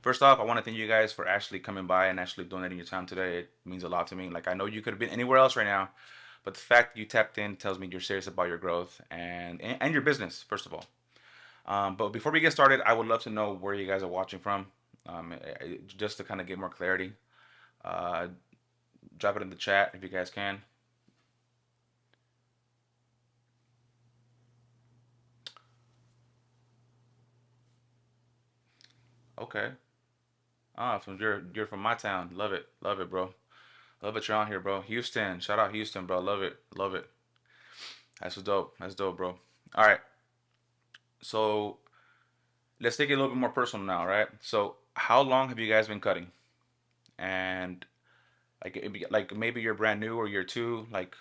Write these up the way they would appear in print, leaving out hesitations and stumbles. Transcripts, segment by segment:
First off, I want to thank you guys for actually coming by and actually donating your time today. It means a lot to me. Like I know you could have been anywhere else right now, but the fact that you tapped in tells me you're serious about your growth and your business. First of all, but before we get started, I would love to know where you guys are watching from, just to kind of get more clarity. Uh, Drop it in the chat if you guys can. Okay. Ah, you're from my town. Love it, bro. Love that you're on here, bro. Houston, shout out Houston, bro. Love it, love it. That's dope. That's dope, bro. All right, so let's take it a little bit more personal now, right? So, how long have you guys been cutting? And like maybe you're brand new or you're two. Like,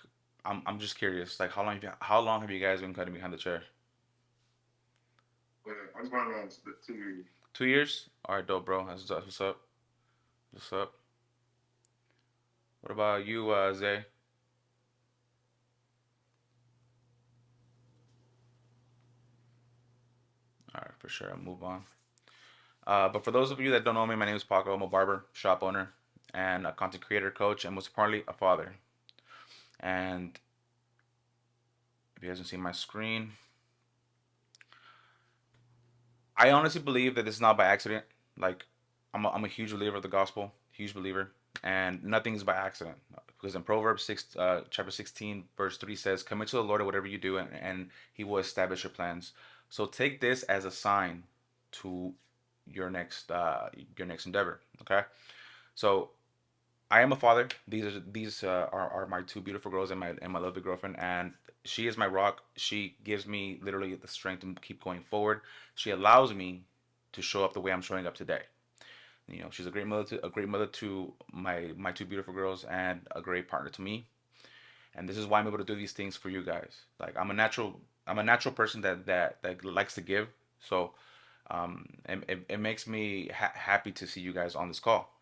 I'm just curious. Like, how long have you guys been cutting behind the chair? I'm going on to the 2 years. 2 years. All right, dope, bro. That's what's up. What's up? What about you, Zay? All right, for sure. I'll move on. But for those of you that don't know me, my name is Paco. I'm a barber, shop owner, and a content creator, coach, and most importantly, a father. And if you guys can see my screen, I honestly believe that this is not by accident. Like, I'm a huge believer of the gospel, huge believer, and nothing is by accident. Because in Proverbs 6, chapter 16, verse 3 says, "Commit to the Lord whatever you do, and He will establish your plans." So take this as a sign to your next endeavor. Okay, so I am a father. These are my two beautiful girls and my lovely girlfriend, and she is my rock. She gives me literally the strength to keep going forward. She allows me to show up the way I'm showing up today. You know, she's a great mother to my two beautiful girls, and a great partner to me. And this is why I'm able to do these things for you guys. Like I'm a natural person that likes to give. So it makes me happy to see you guys on this call.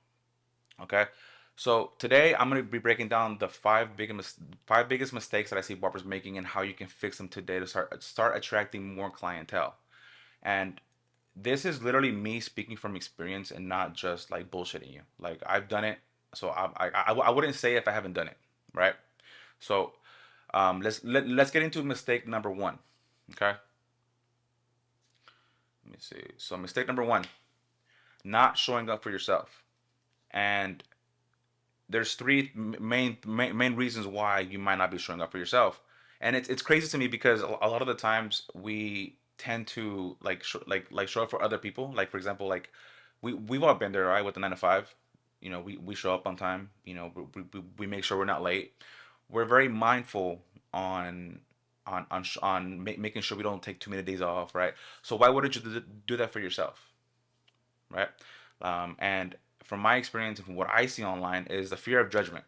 Okay. So today I'm going to be breaking down the five biggest mistakes that I see barbers making and how you can fix them today to start attracting more clientele. And this is literally me speaking from experience and not just like bullshitting you. Like I've done it, so I wouldn't say if I haven't done it, right? So let's get into mistake number one. Okay, let me see. So mistake number one: not showing up for yourself. And there's three main reasons why you might not be showing up for yourself, and it's crazy to me because a lot of the times we tend to like show up for other people. Like for example, like we've all been there, right? With the 9 to 5, you know, we show up on time. You know, we make sure we're not late. We're very mindful on making sure we don't take too many days off, right? So why wouldn't you do that for yourself, right? And from my experience and from what I see online is the fear of judgment,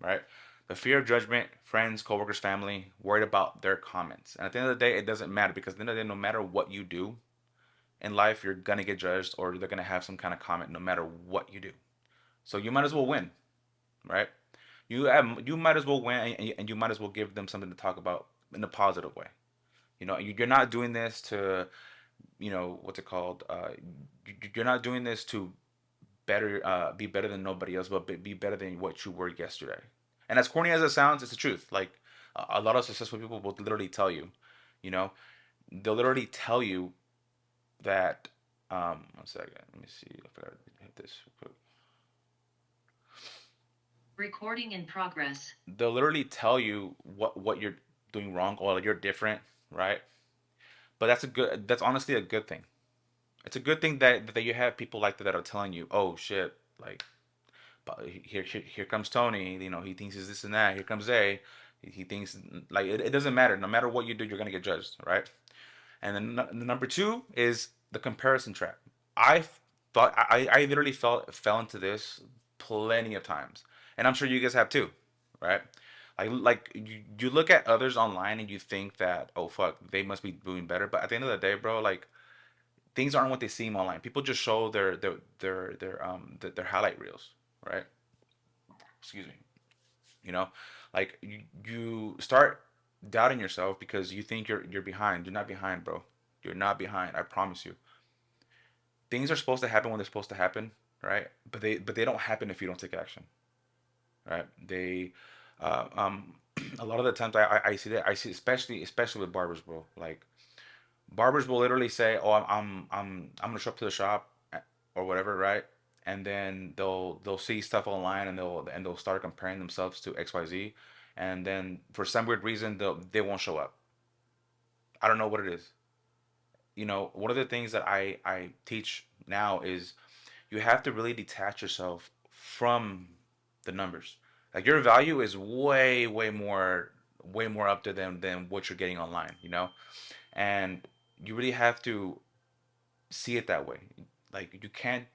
right? The fear of judgment, friends, coworkers, family, worried about their comments. And at the end of the day, it doesn't matter because at the end of the day, no matter what you do in life, you're gonna get judged or they're gonna have some kind of comment no matter what you do. So you might as well win, right? You might as well win and you might as well give them something to talk about in a positive way. You know, you're not doing this to, you know, what's it called? You're not doing this to be better than nobody else, but be better than what you were yesterday. And as corny as it sounds, it's the truth. Like a lot of successful people will literally tell you, you know, they'll literally tell you that. 1 second, let me see if I hit this real quick. Recording in progress. They'll literally tell you what you're doing wrong or you're different, right? But that's honestly a good thing. It's a good thing that you have people like that are telling you, oh shit, like but here comes Tony. You know, he thinks he's this and that. Here comes A. He thinks like it doesn't matter. No matter what you do, you're gonna get judged, right? And then number two is the comparison trap. I I literally fell into this plenty of times, and I'm sure you guys have too, right? Like you look at others online and you think that, oh fuck, they must be doing better, but at the end of the day, bro, like things aren't what they seem online. People just show their highlight reels, right? Excuse me. You know, like you start doubting yourself because you think you're behind. You're not behind, bro. You're not behind. I promise you. things are supposed to happen when they're supposed to happen, right? But they don't happen if you don't take action, right? They um a lot of the times I see that, I see, especially with barbers, bro. Like barbers will literally say, "Oh, I'm gonna show up to the shop or whatever," right? And then they'll see stuff online and they'll start comparing themselves to XYZ, and then for some weird reason they won't show up. I don't know what it is. One of the things that I teach now is you have to really detach yourself from the numbers. Like your value is way more up there than what you're getting online, and you really have to see it that way. Like you can't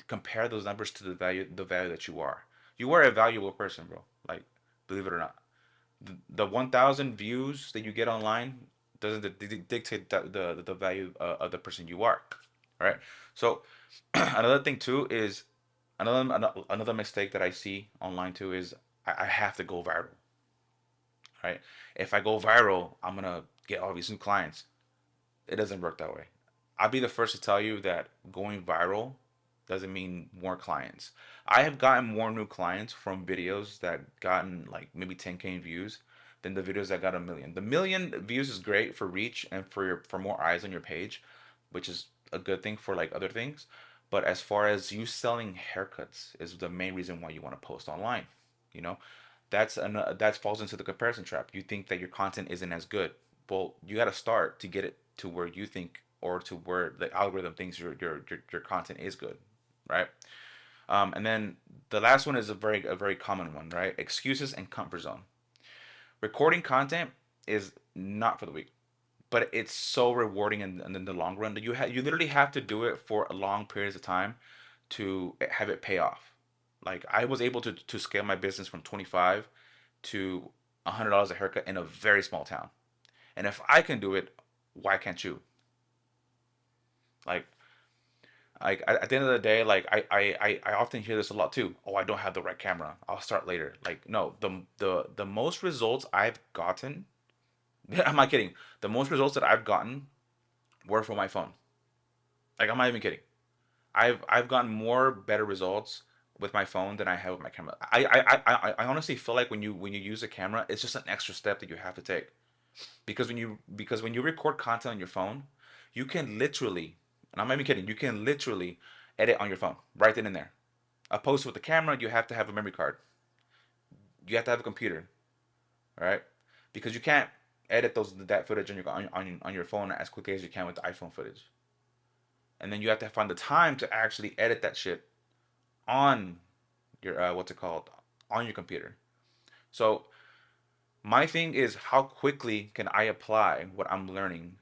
compare those numbers to the value that you are. You are a valuable person, bro. Like believe it or not, the 1,000 views that you get online doesn't dictate the value of the person you are, right? So another thing too is another mistake that I see online too is I have to go viral, right? If I go viral, I'm gonna get all these new clients. It doesn't work that way. I'll be the first to tell you that going viral doesn't mean more clients. I have gotten more new clients from videos that gotten like maybe 10K views than the videos that got a million. The million views is great for reach and for more eyes on your page, which is a good thing for like other things. But as far as you selling haircuts is the main reason why you want to post online, you know, that falls into the comparison trap. You think that your content isn't as good. Well, you got to start to get it to where you think or to where the algorithm thinks your content is good, right? And then the last one is a very common one, right? Excuses and comfort zone. Recording content is not for the weak, but it's so rewarding in the long run that you literally have to do it for a long periods of time to have it pay off. Like I was able to scale my business from 25 to $100 a haircut in a very small town. And if I can do it, why can't you? Like, at the end of the day, like I often hear this a lot too. Oh, I don't have the right camera. I'll start later. Like, no, the most results I've gotten, I'm not kidding. The most results that I've gotten were from my phone. Like, I'm not even kidding. I've gotten more better results with my phone than I have with my camera. I honestly feel like when you use a camera, it's just an extra step that you have to take. Because when you record content on your phone, you can literally, and I'm not even kidding, you can literally edit on your phone right then and there. Opposed to with the camera, you have to have a memory card. You have to have a computer, all right? Because you can't edit that footage on your phone as quickly as you can with the iPhone footage. And then you have to find the time to actually edit that shit on your what's it called, on your computer. So my thing is, how quickly can I apply what I'm learning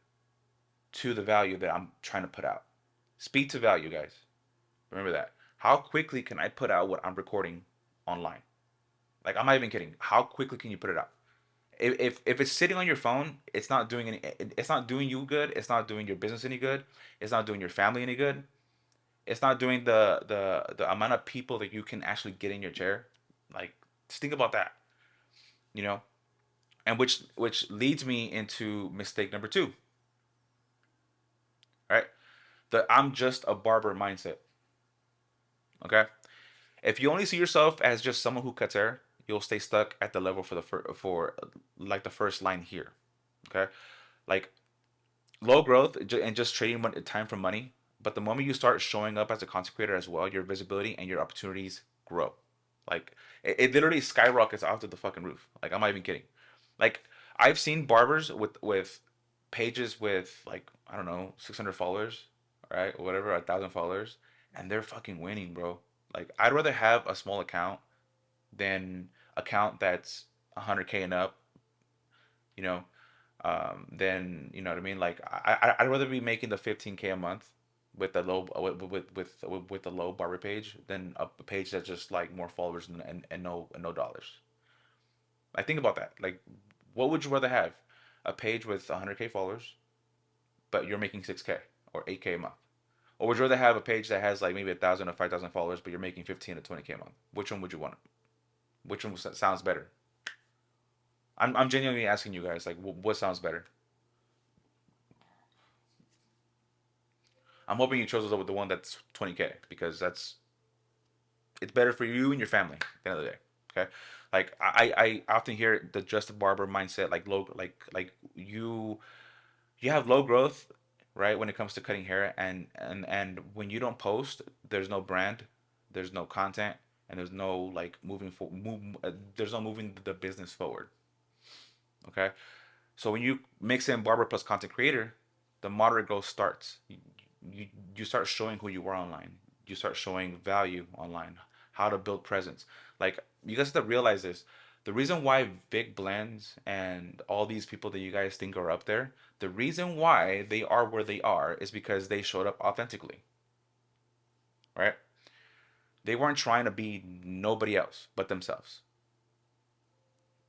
to the value that I'm trying to put out? Speed to value, guys. Remember that. How quickly can I put out what I'm recording online? Like, I'm not even kidding. How quickly can you put it out? If it's sitting on your phone, it's not doing any. It's not doing you good. It's not doing your business any good. It's not doing your family any good. It's not doing the amount of people that you can actually get in your chair. Like, just think about that. You know, and which leads me into mistake number two. Right, the I'm just a barber mindset. Okay, if you only see yourself as just someone who cuts hair, you'll stay stuck at the level for like the first line here. Okay, like low growth and just trading time for money. But the moment you start showing up as a content creator as well, your visibility and your opportunities grow. Like it literally skyrockets out to the fucking roof. Like I'm not even kidding. Like I've seen barbers with pages with like I don't know 600 followers, right, or whatever, 1,000 followers, and they're fucking winning, bro. Like I'd rather have a small account than account that's 100K and up, you know, then you know what I mean. Like I'd rather be making the 15K a month with the low with the low barber page than a page that's just like more followers and no dollars. I think about that. Like, what would you rather have? A page with 100K followers, but you're making 6K or 8K a month, or would you rather have a page that has like maybe 1,000 or 5,000 followers, but you're making 15 to 20K a month? Which one would you want? Which one sounds better? I'm genuinely asking you guys, like, what sounds better? I'm hoping you chose the one that's 20K because it's better for you and your family at the end of the day. Okay, like I often hear the just a barber mindset, like low, like you have low growth, right? When it comes to cutting hair, and when you don't post, there's no brand, there's no content, and there's no like there's no moving the business forward. Okay, so when you mix in barber plus content creator, the moderate growth starts. You, you start showing who you are online. You start showing value online, how to build presence. Like you guys have to realize this. The reason why Vic Blends and all these people that you guys think are up there, the reason why they are where they are is because they showed up authentically, right? They weren't trying to be nobody else but themselves.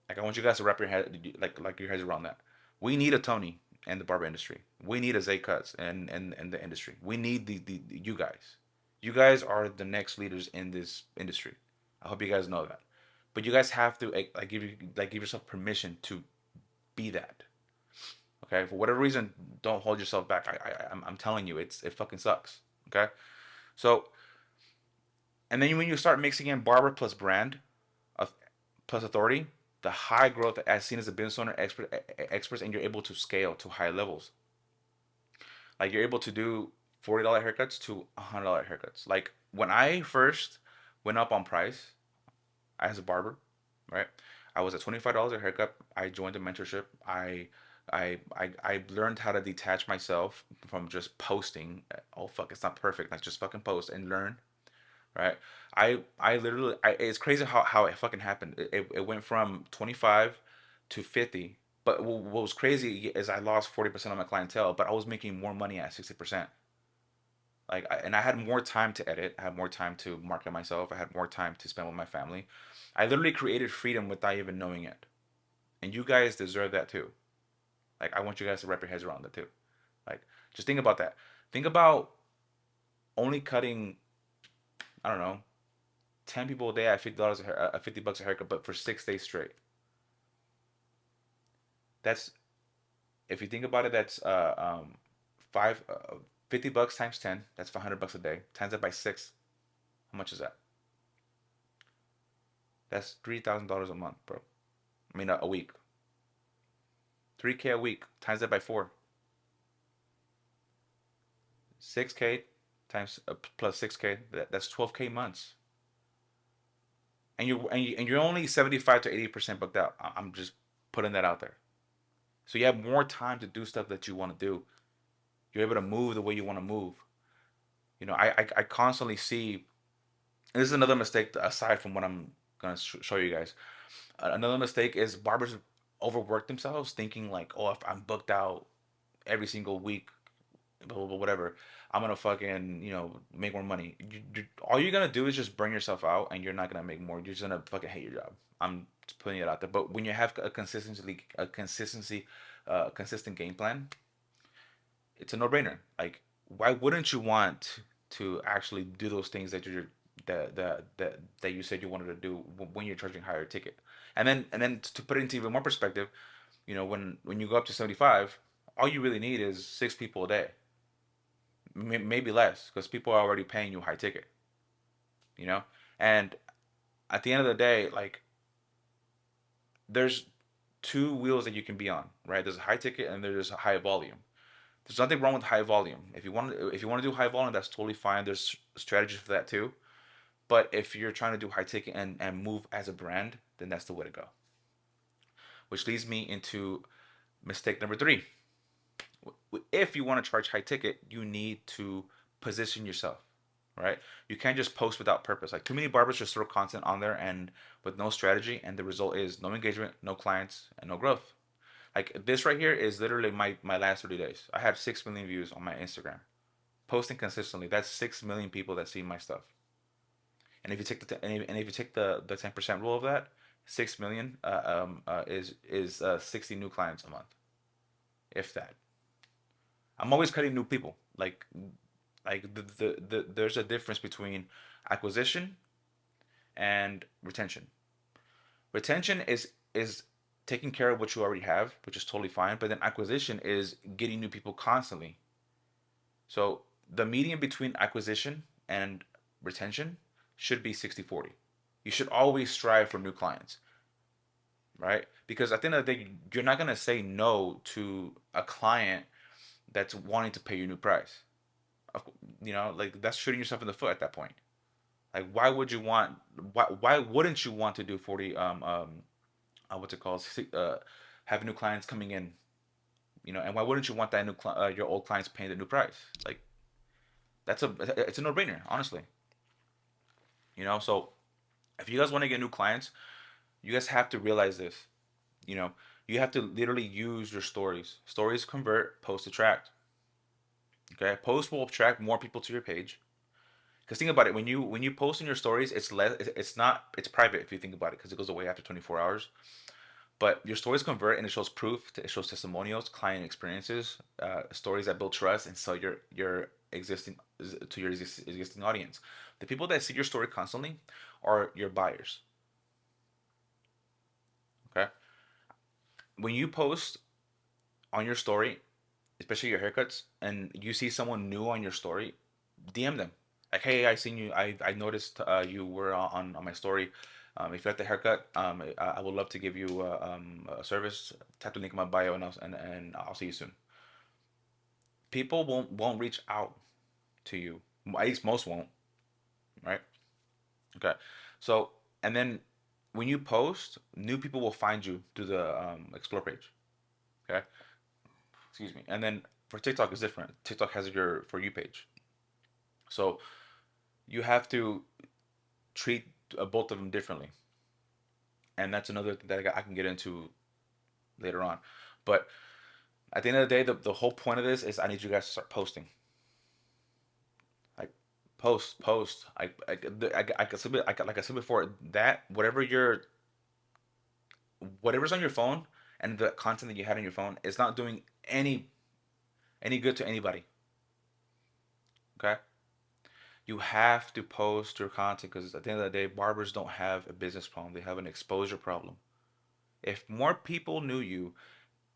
Like I want you guys to wrap your head like your heads around that. We need a Tony in the barber industry. We need a Zay Cuts in the industry. We need the you guys. You guys are the next leaders in this industry. I hope you guys know that. But you guys have to give yourself permission to be that. Okay, for whatever reason, don't hold yourself back. I'm telling you, it fucking sucks. Okay, so and then when you start mixing in barber plus brand, of plus authority, the high growth as seen as a business owner, experts, and you're able to scale to high levels. Like you're able to do $40 haircuts to $100 haircuts. Like when I first went up on price as a barber, right? I was at $25 a haircut. I joined a mentorship. I learned how to detach myself from just posting. Oh fuck, it's not perfect. Let's just fucking post and learn, right? I literally it's crazy how it fucking happened. It went from 25 to 50. But what was crazy is I lost 40% of my clientele, but I was making more money at 60%. And I had more time to edit, I had more time to market myself, I had more time to spend with my family. I literally created freedom without even knowing it. And you guys deserve that too. Like I want you guys to wrap your heads around that too. Like just think about that. Think about only cutting, I don't know, 10 people a day at $50 $50 a haircut, but for 6 days straight. That's if you think about it, that's five 50 bucks times 10. That's $500 a day. Times that by six. How much is that? That's $3,000 a month, bro. I mean a week. 3K a week. Times that by four. 6K times plus 6K. That's 12K months. And you're only 75 to 80% booked out. I'm just putting that out there. So you have more time to do stuff that you want to do. You're able to move the way you want to move. I constantly see. And this is another mistake aside from what I'm gonna show you guys. Another mistake is barbers overwork themselves, thinking like, oh, if I'm booked out every single week, blah, blah, blah, whatever, I'm gonna fucking make more money. All you're gonna do is just burn yourself out, and you're not gonna make more. You're just gonna fucking hate your job. I'm just putting it out there. But when you have a consistent game plan, it's a no-brainer. Like, why wouldn't you want to actually do those things that you said you wanted to do when you're charging higher ticket? And then to put it into even more perspective, when you go up to 75, all you really need is six people a day, maybe less, because people are already paying you high ticket. You know, and at the end of the day, like there's two wheels that you can be on, right? There's a high ticket and there's a high volume. There's nothing wrong with high volume. If you want to do high volume, that's totally fine. There's strategies for that too. But if you're trying to do high ticket and move as a brand, then that's the way to go. Which leads me into mistake number three. If you want to charge high ticket, you need to position yourself, right? You can't just post without purpose. Like too many barbers just throw content on there and with no strategy, and the result is no engagement, no clients, and no growth. Like this right here is literally my last 30 days. I had 6 million views on my Instagram. Posting consistently, that's 6 million people that see my stuff. And if you take and if you take the 10% rule of that, 6 million is 60 new clients a month, if that. I'm always cutting new people. Like there's a difference between acquisition and retention. Retention is taking care of what you already have, which is totally fine. But then acquisition is getting new people constantly. So The median between acquisition and retention should be 60/40. You should always strive for new clients, right? Because at the end of the day, you're not going to say no to a client that's wanting to pay your new price. Like that's shooting yourself in the foot at that point. Like, why would you want? Why wouldn't you want to do 40? What's it called? Have new clients coming in. And why wouldn't you want that your old clients paying the new price? Like, it's a no brainer, honestly. So if you guys want to get new clients, you guys have to realize this. You know, you have to literally use your stories. Stories convert, posts attract. Okay, posts will attract more people to your page. Because think about it, when you post in your stories, it's less. It's not. It's private if you think about it, because it goes away after 24 hours. But your stories convert, and it shows proof. It shows testimonials, client experiences, stories that build trust, and sell your existing to your existing audience. The people that see your story constantly are your buyers. Okay, when you post on your story, especially your haircuts, and you see someone new on your story, DM them. Like, hey, I seen you. I noticed you were on my story. If you like the haircut, I would love to give you a service. Tap the link in my bio, and I'll see you soon. People won't reach out to you. At least most won't, right? Okay. So, and then when you post, new people will find you through the explore page. Okay. Excuse me. And then for TikTok is different. TikTok has your for you page. So you have to treat both of them differently, and that's another thing that I can get into later on. But at the end of the day, the whole point of this is I need you guys to start posting. Like, post. Like I said, like I said before, that whatever's on your phone and the content that you had on your phone is not doing any good to anybody. Okay, you have to post your content, because at the end of the day, barbers don't have a business problem; they have an exposure problem. If more people knew you,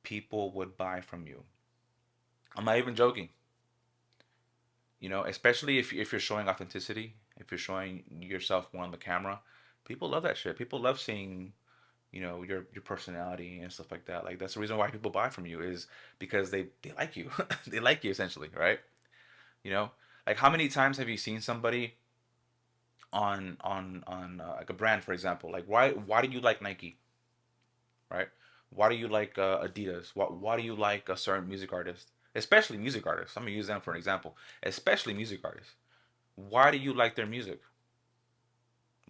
people would buy from you. I'm not even joking. Especially if you're showing authenticity, if you're showing yourself more on the camera, people love that shit. People love seeing, your personality and stuff like that. Like, that's the reason why people buy from you, is because they like you. They like you, essentially, right? You know, like, how many times have you seen somebody on like a brand, for example? Like, why do you like Nike, right? Why do you like Adidas? Why do you like a certain music artist? Especially music artists. I'm gonna use them for an example. Especially music artists. Why do you like their music?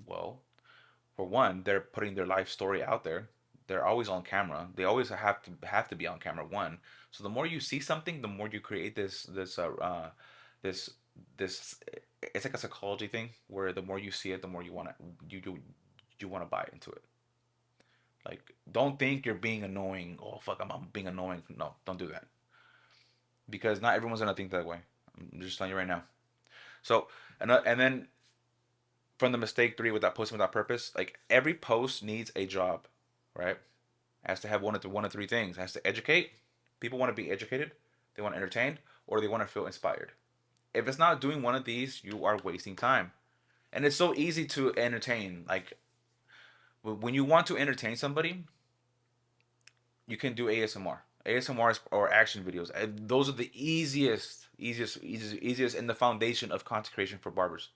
Well, for one, they're putting their life story out there. They're always on camera. They always have to be on camera. One. So the more you see something, the more you create this this. It's like a psychology thing, where the more you see it, the more you want to buy into it. Like, don't think you're being annoying. Oh fuck, I'm being annoying. No, don't do that, because not everyone's gonna think that way. I'm just telling you right now. So, and then from the mistake three, without posting without purpose, like, every post needs a job, right? It has to have one of three things. It has to educate. People want to be educated. They want to entertain, or they want to feel inspired. If it's not doing one of these, you are wasting time. And it's so easy to entertain. Like, when you want to entertain somebody, you can do ASMR. ASMR or action videos. And those are the easiest, and the foundation of content creation for barbers.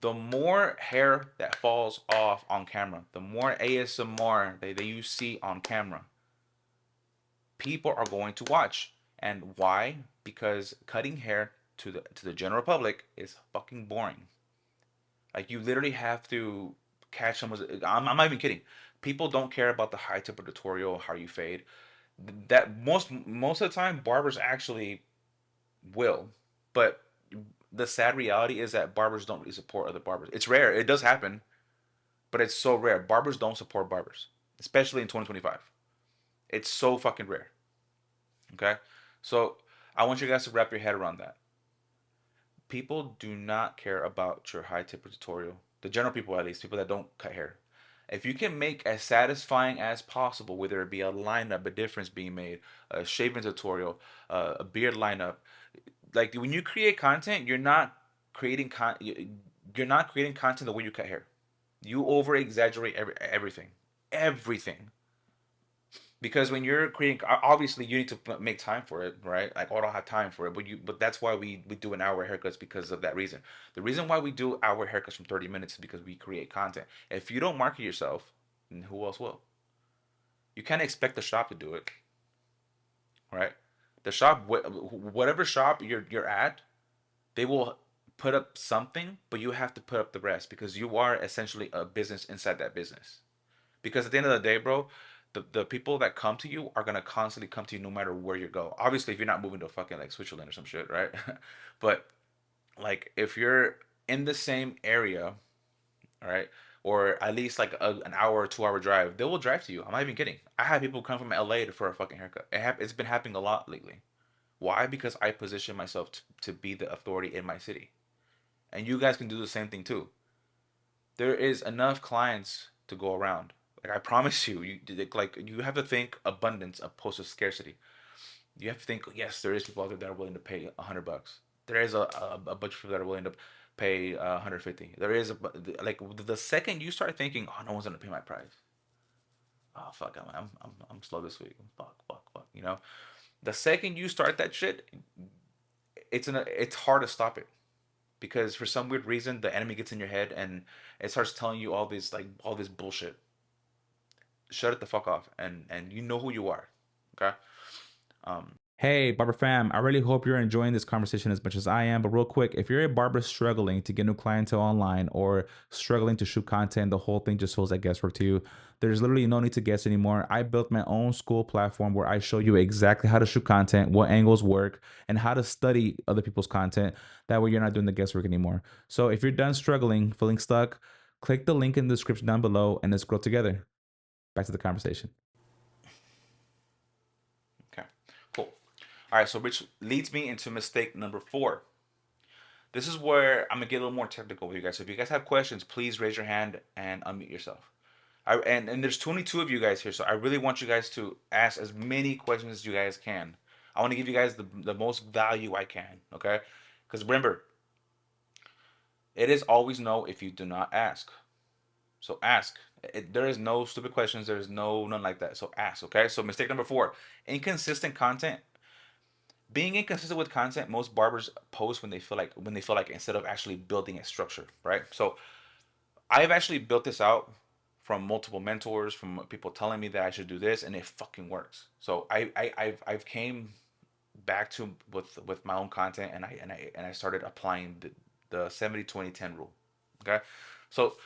The more hair that falls off on camera, the more ASMR that you see on camera, people are going to watch. And why? Because cutting hair to the general public is fucking boring. Like, you literally have to catch someone's. I'm not even kidding. People don't care about the high temper tutorial, how you fade. That most of the time, barbers actually will, but the sad reality is that barbers don't really support other barbers. It's rare. It does happen, but it's so rare. Barbers don't support barbers, especially in 2025. It's so fucking rare. Okay, so I want you guys to wrap your head around that. People do not care about your high tip tutorial. The general people, at least, people that don't cut hair. If you can make as satisfying as possible, whether it be a lineup, a difference being made, a shaving tutorial, a beard lineup, like when you create content, creating con you're not creating content the way you cut hair. You over exaggerate everything, everything. Because when you're creating, obviously you need to make time for it, right? Like, oh, I don't have time for it, but that's why we do an hour haircuts, because of that reason. The reason why we do hour haircuts from 30 minutes is because we create content. If you don't market yourself, then who else will? You can't expect the shop to do it, right? The shop, whatever shop you're at, they will put up something, but you have to put up the rest, because you are essentially a business inside that business. Because at the end of the day, bro, the people that come to you are gonna constantly come to you no matter where you go. Obviously, if you're not moving to fucking like Switzerland or some shit, right? But like if you're in the same area, all right, or at least like an hour or 2 hour drive, they will drive to you. I'm not even kidding. I have people come from LA for a fucking haircut. It's been happening a lot lately. Why? Because I position myself to be the authority in my city, and you guys can do the same thing too. There is enough clients to go around. Like I promise you, like you have to think abundance opposed to scarcity. You have to think, yes, there is people out there that are willing to pay $100. There is a bunch of people that are willing to pay 150. There is like the second you start thinking, oh, no one's gonna pay my price. Oh fuck, I'm slow this week. Fuck. You know, the second you start that shit, it's hard to stop it, because for some weird reason the enemy gets in your head and it starts telling you all this bullshit. Shut it the fuck off, and you know who you are. Okay. Hey, Barber fam, I really hope you're enjoying this conversation as much as I am. But real quick, if you're a barber struggling to get new clientele online or struggling to shoot content, the whole thing just feels like guesswork to you. There's literally no need to guess anymore. I built my own school platform where I show you exactly how to shoot content, what angles work, and how to study other people's content. That way you're not doing the guesswork anymore. So if you're done struggling, feeling stuck, click the link in the description down below and let's grow together. Back to the conversation. Okay, cool. All right, so which leads me into mistake number 4. This is where I'm gonna get a little more technical with you guys. So if you guys have questions, please raise your hand and unmute yourself. And there's 22 of you guys here, so I really want you guys to ask as many questions as you guys can. I want to give you guys the most value I can, okay? Because remember, it is always no if you do not ask. So ask. There is no stupid questions. There is none like that. So ask, okay? So mistake number 4, inconsistent content. Being inconsistent with content, most barbers post when they feel like instead of actually building a structure, right? So I've actually built this out from multiple mentors, from people telling me that I should do this, and it fucking works. So I've came back to with my own content, and I started applying the 70-20-10 rule. Okay, so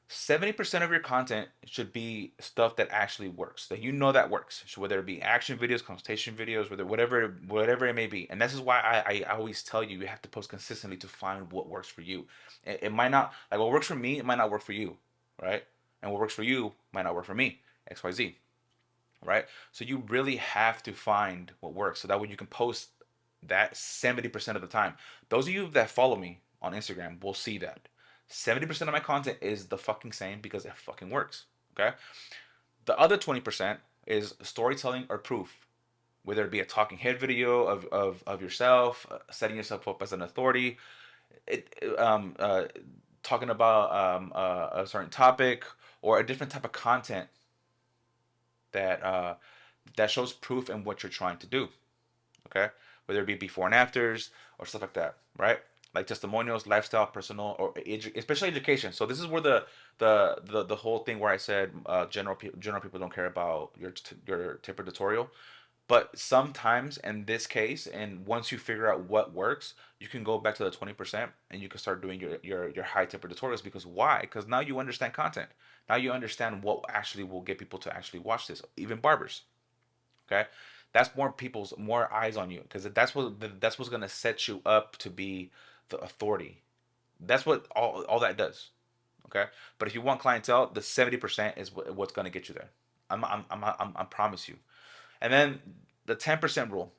70% of your content should be stuff that actually works, that you know that works. So whether it be action videos, consultation videos, whatever it may be. And this is why I always tell you have to post consistently to find what works for you. It might not, like, what works for me, it might not work for you, right? And what works for you might not work for me, XYZ, right? So you really have to find what works, so that way you can post that 70% of the time. Those of you that follow me on Instagram will see that 70% of my content is the fucking same because it fucking works. Okay. The other 20% is storytelling or proof, whether it be a talking head video of yourself, setting yourself up as an authority, it, talking about a certain topic, or a different type of content that that shows proof in what you're trying to do. Okay, whether it be before and afters or stuff like that, right? Like testimonials, lifestyle, personal, or especially education. So this is where the whole thing where I said general people don't care about your tip or tutorial. But sometimes in this case, and once you figure out what works, you can go back to the 20% and you can start doing your high tip or tutorials. Because why? Because now you understand content. Now you understand what actually will get people to actually watch this, even barbers. Okay, that's more eyes on you, because that's what's gonna set you up to be the authority. That's what all that does. Okay, but if you want clientele, the 70% is what's gonna get you there. I promise you. And then the 10% rule.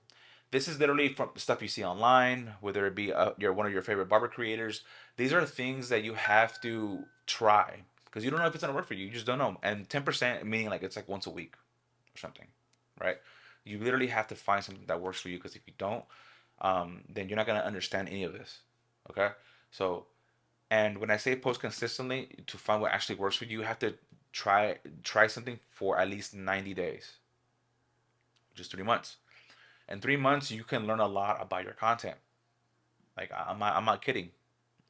This is literally from stuff you see online, whether it be you're one of your favorite barber creators. These are things that you have to try, because you don't know if it's gonna work for you. You just don't know. And 10% meaning like it's like once a week or something, right? You literally have to find something that works for you, because if you don't, then you're not gonna understand any of this. Okay, so and when I say post consistently to find what actually works for you, you have to try something for at least 90 days, which is 3 months. In 3 months, you can learn a lot about your content. Like I'm not kidding.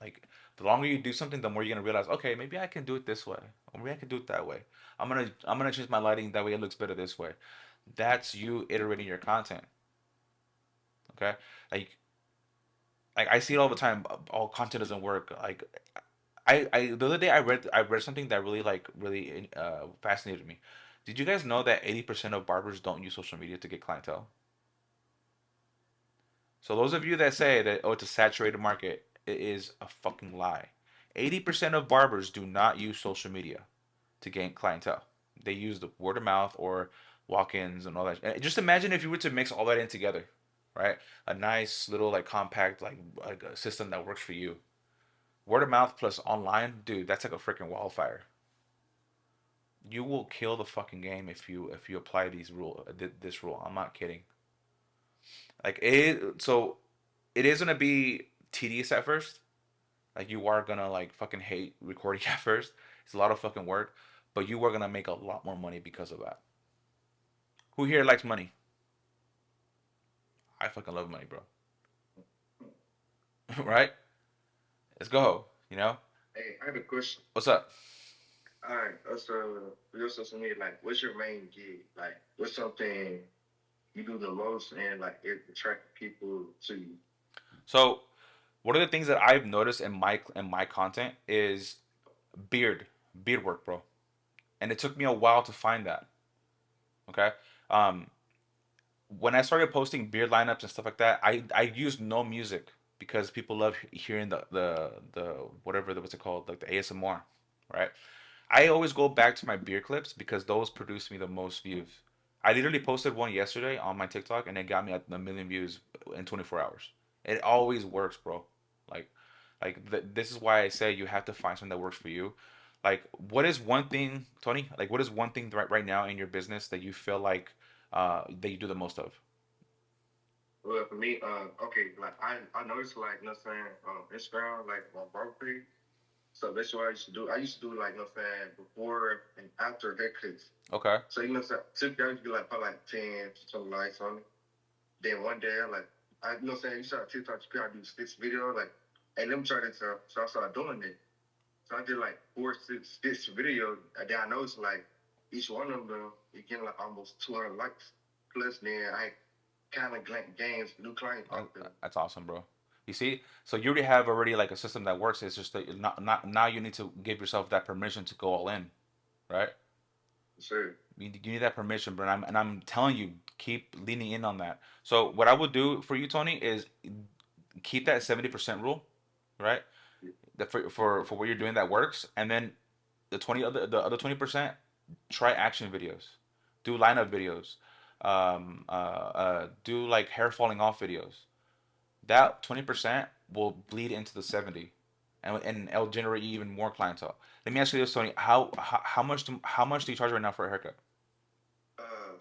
Like the longer you do something, the more you're gonna realize, okay, maybe I can do it this way, or maybe I can do it that way. I'm gonna change my lighting that way it looks better this way. That's you iterating your content. Okay, like like I see it all the time. All content doesn't work. Like I the other day I read something that really fascinated me. Did you guys know that 80% of barbers don't use social media to get clientele? So those of you that say that oh it's a saturated market, it is a fucking lie. 80% of barbers do not use social media to gain clientele. They use the word of mouth or walk-ins and all that. And just imagine if you were to mix all that in together, right? A nice little like compact like a system that works for you. Word of mouth plus online, dude, that's like a freaking wildfire. You will kill the fucking game if you apply this rule. I'm not kidding. Like so it is gonna be tedious at first. Like you are gonna like fucking hate recording at first. It's a lot of fucking work, but you are gonna make a lot more money because of that. Who here likes money? I fucking love money, bro. Right? Let's go. You know? Hey, I have a question. What's up? All right, so for your social media, like, what's your main gig? Like, what's something you do the most and like it attract people to you? So one of the things that I've noticed in my content is beard work, bro. And it took me a while to find that. Okay. Um, when I started posting beard lineups and stuff like that, I used no music because people love hearing the whatever what's it called like the ASMR, right? I always go back to my beer clips because those produce me the most views. I literally posted one yesterday on my TikTok and it got me a million views in 24 hours. It always works, bro. Like, this is why I say you have to find something that works for you. Like, what is one thing, Tony? Like, what is one thing right now in your business that you feel like that you do the most of? Well, for me, okay, like I noticed like you know what I'm saying, Instagram, like my birthday. So that's what I used to do. I used to do like you know what I'm saying before and after haircuts. Okay. So you know what I'm saying, typically I used to do like probably like 10 to 20 likes on it. Then one day, like, I you know what I'm saying, you start TikTok, you gotta do six video, like, and them try this out. So I started doing it. So I did like four, six video, and then I noticed like each one of them, you getting like almost 200 likes. Plus, then I kind of gains new clients off them. That's awesome, bro. You see, so you already have like a system that works. It's just that you're not now you need to give yourself that permission to go all in, right? Sure. You need that permission, bro. And I'm telling you, keep leaning in on that. So what I would do for you, Tony, is keep that 70% rule, right? That for what you're doing that works, and then the other 20%, try action videos, do lineup videos, do like hair falling off videos. That 20% will bleed into the 70, and it'll generate you even more clientele. Let me ask you this, Tony. How much do you charge right now for a haircut?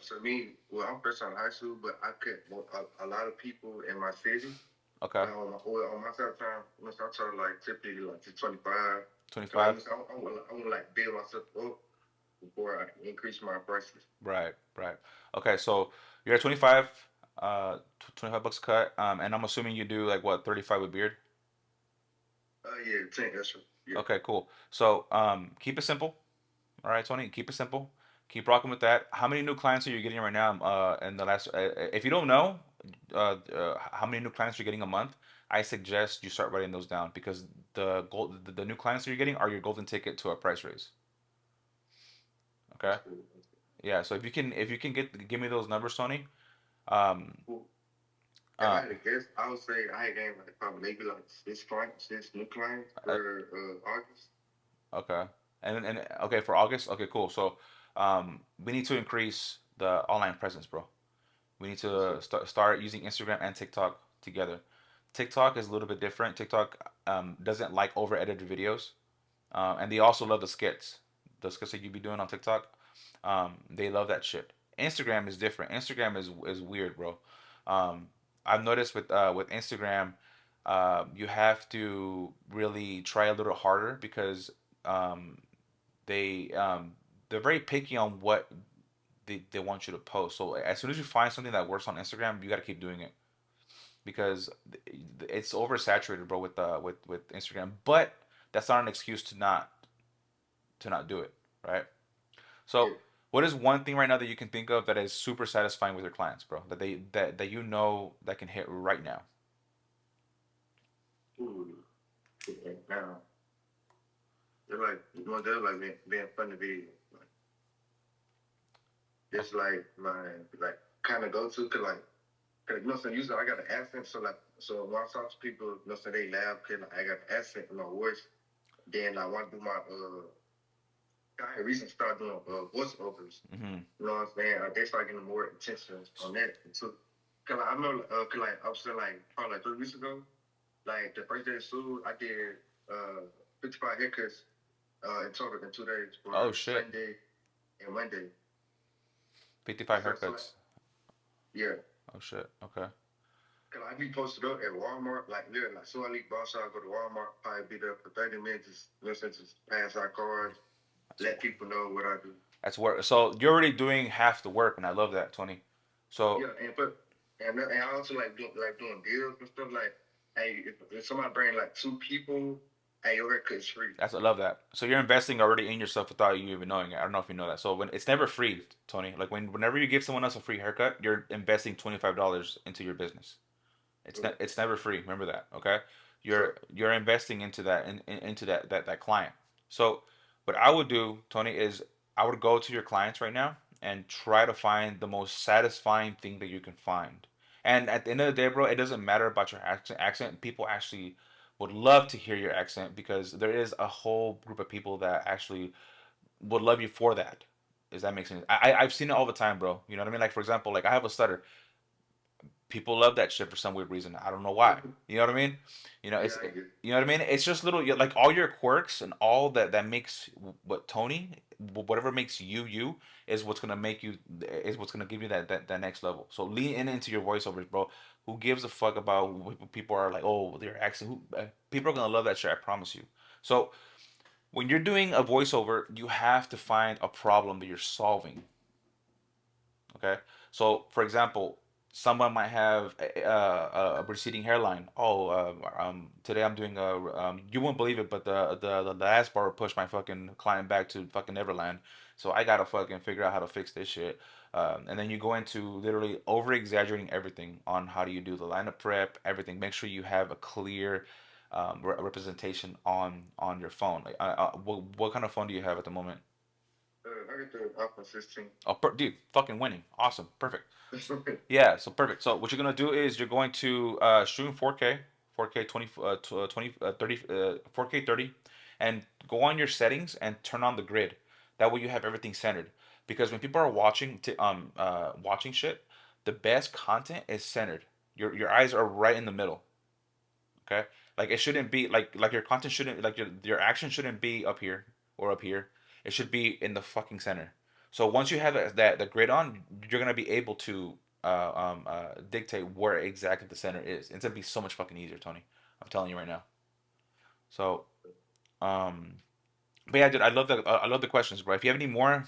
So me, well, I'm fresh out of high school, but I cut a lot of people in my city. Okay, On my side of town, you know, so I try to like typically like to 25. Cause $25. I want to like build myself up before I increase my prices. Right, right. Okay, so you're at 25, 25 bucks a cut. And I'm assuming you do like what, 35 with beard? Yeah, 10 extra. Yeah. Okay, cool. So, keep it simple. All right, Tony, keep it simple. Keep rocking with that. How many new clients are you getting right now? In the last, if you don't know, how many new clients you're getting a month, I suggest you start writing those down because the new clients that you're getting are your golden ticket to a price raise. Okay. That's cool. Yeah. So if you can give me those numbers, Tony. Um. Cool. If I Uh. had to guess, I would say I had gained like probably maybe like six new clients uh for August. okay. And okay for August. Okay, cool. So, we need to increase the online presence, bro. We need Yes, to sir. start using Instagram and TikTok together. TikTok is a little bit different. TikTok doesn't like over edited videos, and they also love the skits that you be doing on TikTok. They love that shit. Instagram is different. Instagram is weird, bro. Um, I've noticed with Instagram, you have to really try a little harder because um, they they're very picky on what they want you to post. So as soon as you find something that works on Instagram, you got to keep doing it because it's oversaturated, bro, with Instagram. But that's not an excuse to not do it, right? Yeah. So, what is one thing right now that you can think of that is super satisfying with your clients, bro? That you know that can hit right now. Ooh. Yeah. Now, they're like, you know, they're like being funny video. Like, it's like my, like, kind of go to, cause like, cause you know, so usually I got an accent, so like, so when I talk to people, you know, so they laugh, cause like, I got an accent in my voice. Then I want to do my, I had recently started doing voiceovers. Hmm. You know what I'm saying? They start getting more attention on that too. Cause like, I remember, cause like I was saying like probably like 3 weeks ago, like the first day of school, I did 55 haircuts in total in 2 days Oh for shit, Sunday and Monday. 55 So like, haircuts. yeah. Oh shit. Okay. Cause I be posted up at Walmart, like literally, like so I leave boss I go to Walmart, probably be there for 30 minutes, just listen to pass out cards, That's let people know what I do. that's work. So you're already doing half the work, and I love that, Tony. So Yeah, and I also like doing deals and stuff. Like, hey, if somebody bring like 2 people, hey, your haircut's free. I love that. So you're investing already in yourself without you even knowing it. I don't know if you know that. So when it's never free, Tony. Like whenever you give someone else a free haircut, you're investing $25 into your business. Yeah. It's never free. Remember that, okay? So You're investing into that into that client. So what I would do, Tony, is I would go to your clients right now and try to find the most satisfying thing that you can find. And at the end of the day, bro, it doesn't matter about your accent. Accent people actually would love to hear your accent because there is a whole group of people that actually would love you for that. Does that make sense? I've seen it all the time, bro. You know what I mean? Like for example, like I have a stutter. People love that shit for some weird reason. I don't know why. You know what I mean? You know, yeah, I get. you know what I mean. It's just little like all your quirks and all that makes what Tony, whatever makes you you is what's gonna make you is what's gonna give you that next level. So lean in into your voiceovers, bro. Who gives a fuck about what people are like? Oh, their accent. People are gonna love that shit. I promise you. So when you're doing a voiceover, you have to find a problem that you're solving. Okay, so for example, someone might have a receding hairline. Oh, today I'm doing a. You won't believe it, but the last barber pushed my fucking client back to fucking Neverland. So I gotta fucking figure out how to fix this shit. And then you go into literally over exaggerating everything on how do you do the lineup prep, everything. Make sure you have a clear representation on your phone. Like, what kind of phone do you have at the moment? I get the iPhone 16. Oh, dude, fucking winning. Awesome. Perfect. Yeah, so perfect. So what you're gonna do is you're going to shoot in 4K, 4K 20, 20 30, 4K 30, and go on your settings and turn on the grid. That way you have everything centered. Because when people are watching shit, the best content is centered. Your eyes are right in the middle. Okay, like it shouldn't be like your content shouldn't like your action shouldn't be up here or up here. It should be in the fucking center. So once you have that the grid on, you're gonna be able to dictate where exactly the center is. It's gonna be so much fucking easier, Tony. I'm telling you right now. So um, but yeah, dude, I love the questions, bro. If you have any more,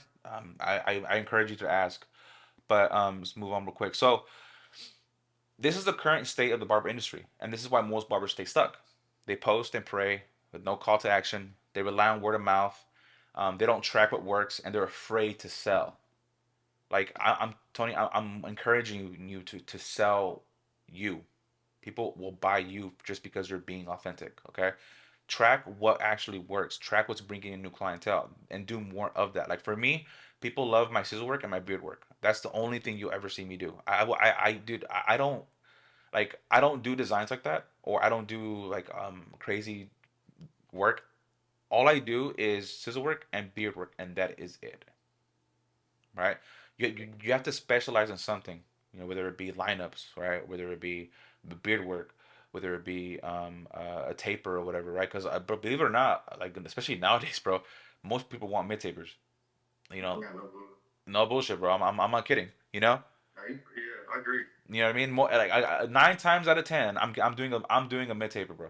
I encourage you to ask. But let's move on real quick. So this is the current state of the barber industry, and this is why most barbers stay stuck. They post and pray with no call to action. They rely on word of mouth. They don't track what works, and they're afraid to sell. Like I'm Tony, I'm encouraging you to sell you. People will buy you just because you're being authentic. Okay, track what actually works. Track what's bringing in new clientele, and do more of that. Like for me, people love my sizzle work and my beard work. That's the only thing you ever see me do. Dude, I don't like I don't do designs like that, or I don't do like crazy work. All I do is sizzle work and beard work, and that is it. Right? You have to specialize in something. You know, whether it be lineups, right? Whether it be beard work, whether it be a taper or whatever, right? Because but believe it or not, like especially nowadays, bro, most people want mid tapers. You know, Yeah, no, no bullshit, bro. I'm not kidding. You know, yeah, I agree. You know what I mean? More like 9 times out of 10, I'm doing a mid taper, bro.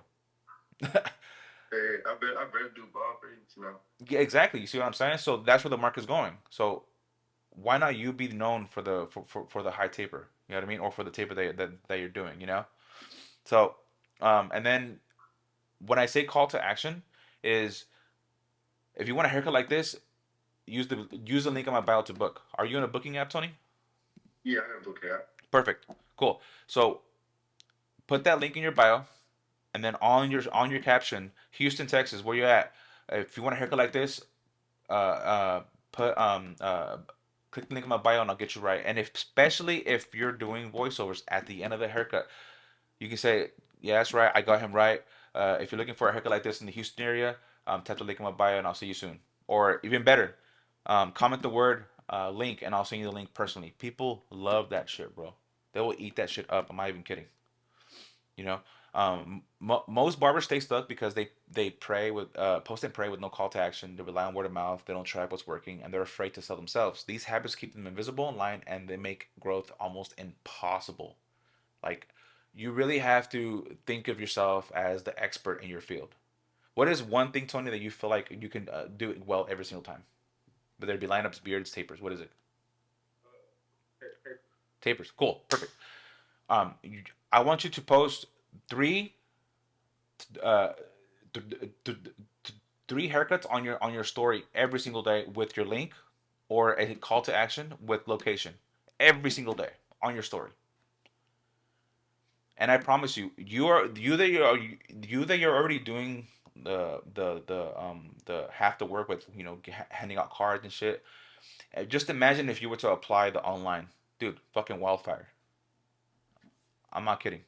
Hey, I better do barbering now. Yeah, exactly. You see what I'm saying? So that's where the market's going. So why not you be known for the high taper? You know what I mean? Or for the taper that you're doing. You know? So and then when I say call to action is if you want a haircut like this, use the link on my bio to book. Are you in a booking app, Tony? Yeah, I have book out. Perfect. Cool. So put that link in your bio, and then on your caption, Houston, Texas, where you at? If you want a haircut like this, uh, put click the link in my bio, and I'll get you right. And especially if you're doing voiceovers at the end of the haircut, you can say, "Yeah, that's right. I got him right." If you're looking for a haircut like this in the Houston area, tap the link in my bio, and I'll see you soon. Or even better, comment the word link, and I'll send you the link personally. People love that shit, bro. They will eat that shit up. I'm not even kidding. You know, most barbers stay stuck because they pray with post and pray with no call to action. They rely on word of mouth. They don't track what's working, and they're afraid to sell themselves. These habits keep them invisible online, and they make growth almost impossible. Like, you really have to think of yourself as the expert in your field. What is one thing, Tony, that you feel like you can do it well every single time? Whether it be lineups, beards, tapers. What is it? Tapers. Cool. Perfect. I want you to post three uh, th- th- th- three haircuts on your story every single day with your link or a call to action with location every single day on your story. And I promise you, you that you're already doing the half the work with handing out cards and shit. Just imagine if you were to apply the online, dude, fucking wildfire. I'm not kidding.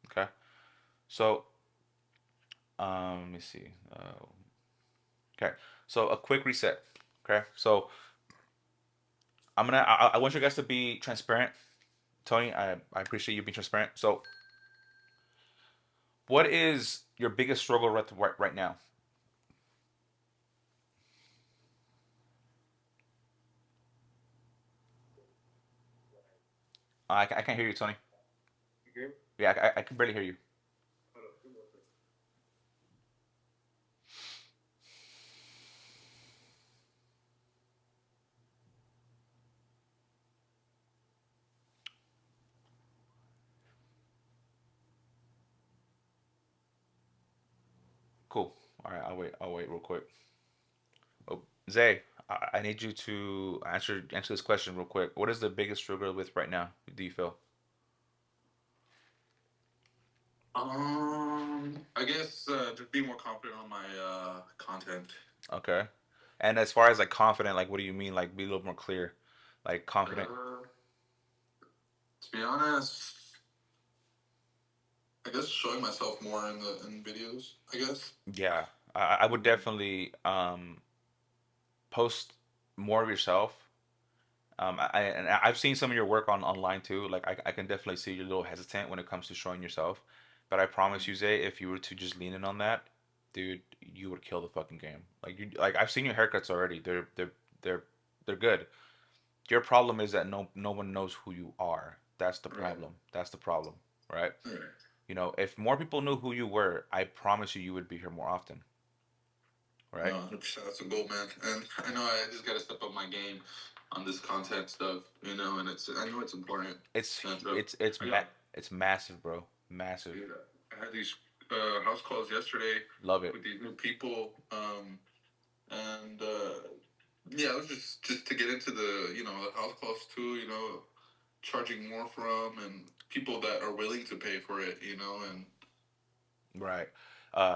Okay, so let me see. Okay, so a quick reset. Okay, so I want you guys to be transparent. Tony, I appreciate you being transparent. So, what is your biggest struggle right now? I can't hear you, Tony. Okay. Yeah, I can barely hear you. Hold on, give me one second. Cool. All right, I'll wait real quick. Oh, Zay, I need you to answer this question real quick. What is the biggest struggle with right now? Do you feel? I guess just be more confident on my content. Okay. And as far as like confident, like what do you mean? Like be a little more clear. Like confident. To be honest, I guess showing myself more in the in videos. I guess. Yeah. I would definitely post more of yourself. And I've seen some of your work online too. Like I can definitely see you're a little hesitant when it comes to showing yourself. But I promise you, Zay, if you were to just lean in on that, dude, you would kill the fucking game. Like I've seen your haircuts already. They're they're good. Your problem is that no one knows who you are. That's the Right. problem. That's the problem, right? Right. If more people knew who you were, I promise you, you would be here more often, No, right? 100%. That's a goal, man. And I know I just got to step up my game on this content stuff, and I know it's important. It's And it's it's I ma- got, it's massive, bro. Massive. yeah, I had these house calls yesterday Love it. with these new people, and yeah, it was just to get into the house calls too, charging more from and people that are willing to pay for it, and Right.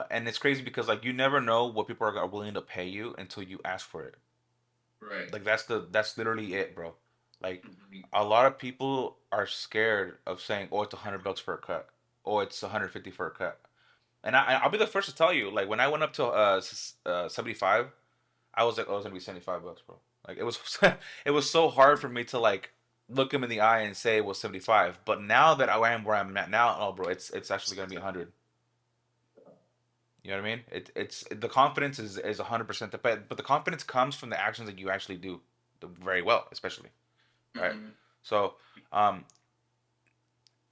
And it's crazy because like you never know what people are willing to pay you until you ask for it. right. Like that's literally it, bro. Like Mm-hmm. a lot of people are scared of saying, "Oh, it's $100 for a cut," "Oh, it's 150 for a cut." And I'll be the first to tell you, like when I went up to 75, I was like, "Oh, it's gonna be $75, bro." Like it was it was so hard for me to like look him in the eye and say it was 75. But now that I am where I'm at now, oh, bro, it's actually gonna be 100. You know what I mean? It's the confidence is 100%, but the confidence comes from the actions that you actually do very well, especially, right? Mm-hmm. So, um,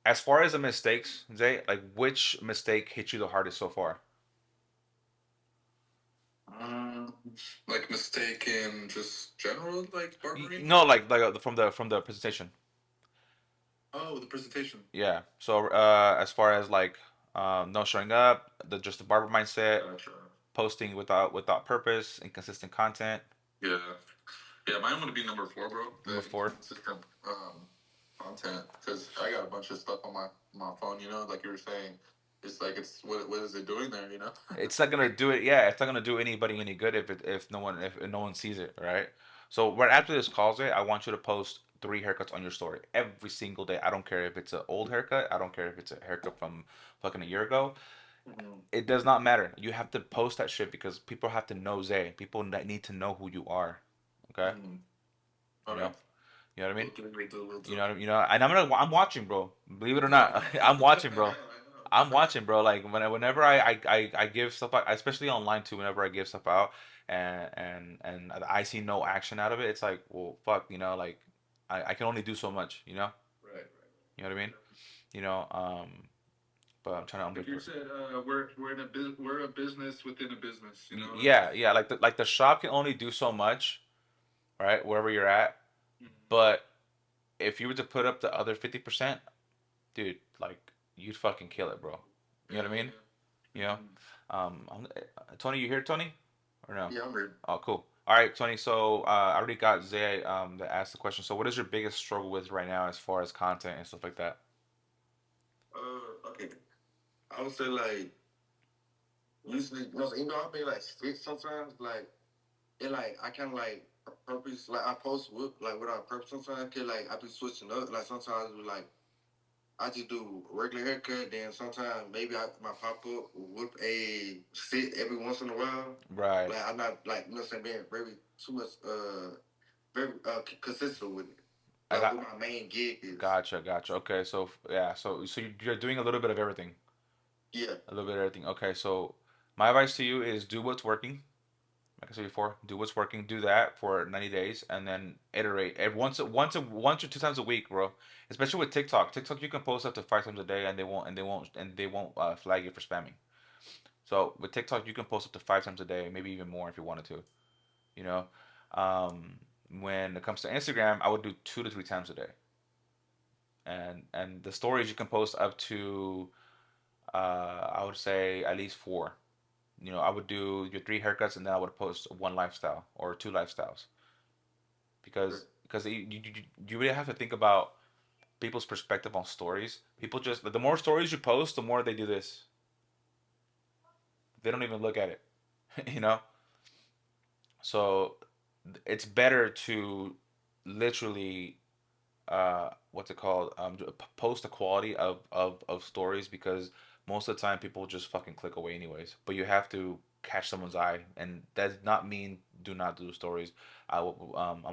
As far as the mistakes, Zay, like which mistake hit you the hardest so far? Um, like mistake in just general, like barbering, No, or like from the presentation. oh, the presentation. Yeah. So as far as like no showing up, the just the barber mindset, Gotcha. posting without purpose, inconsistent content. Yeah, yeah. Mine would be number four, bro. Number The four. inconsistent content, because I got a bunch of stuff on my phone. You know, like you were saying, it's like it's what is it doing there? You know. It's not gonna do it. Yeah, it's not gonna do anybody any good if no one sees it, right? So right after this call, Zay, I want you to post three haircuts on your story every single day. I don't care if it's an old haircut. I don't care if it's a haircut from fucking a year ago. Mhm. It does not matter. You have to post that shit because people have to know Zay. People that need to know who you are. Okay, Mhm. you Okay. know, you know what I mean. We'll do. We'll do. We'll You do. know, and I'm watching, bro. Believe it or No, not, no. I'm watching, I bro. know. I know. I'm watching, bro. Like whenever I give stuff out, especially online too. Whenever I give stuff out, and I see no action out of it, it's like, well, fuck, like I can only do so much, Right. Right. you know what I mean, Yeah. you know. But I'm trying to. Like you said, we're in a we're a business within a business. You know what I mean? Yeah, yeah. Like the shop can only do so much, right? Wherever you're at, Mhm. but if you were to put up the other 50%, dude, like you'd fucking kill it, bro. You know Yeah. what I mean? Yeah. You know. Tony, you here, Tony? Or no? Yeah, I'm ready. Oh, cool. All right, Tony. So I already got Zay to ask the question. So what is your biggest struggle with right now as far as content and stuff like that? Okay. I would say like usually, I've been like sick sometimes. Like it, like I kind of like purpose. Like I post with like without purpose sometimes. Cause like I be switching up. Like sometimes like I just do regular haircut. Then sometimes maybe I my pop up with a sit every once in a while. Right. Like I'm not like what I'm saying being very too much very consistent with it. I Like got what my main gig is. gotcha. Okay, so yeah, so you're doing a little bit of everything, Yeah. a little bit of everything. Okay, so my advice to you is do what's working. Like I said before, do what's working, do that for 90 days, and then iterate. Once or two times a week, bro. Especially with TikTok. TikTok, you can post up to five times a day, and they won't flag you for spamming. So with TikTok, you can post up to five times a day, maybe even more if you wanted to. You know, um, when it comes to Instagram, I would do two to three times a day, and the stories you can post up to, I would say at least four. I would do your three haircuts, and then I would post one lifestyle or two lifestyles because you really have to think about people's perspective on stories. People just the more stories you post, the more they do this. They don't even look at it, you know. So it's better to literally what's it called post the quality of stories because most of the time people just fucking click away anyways, but you have to catch someone's eye, and that does not mean do not do stories. I will on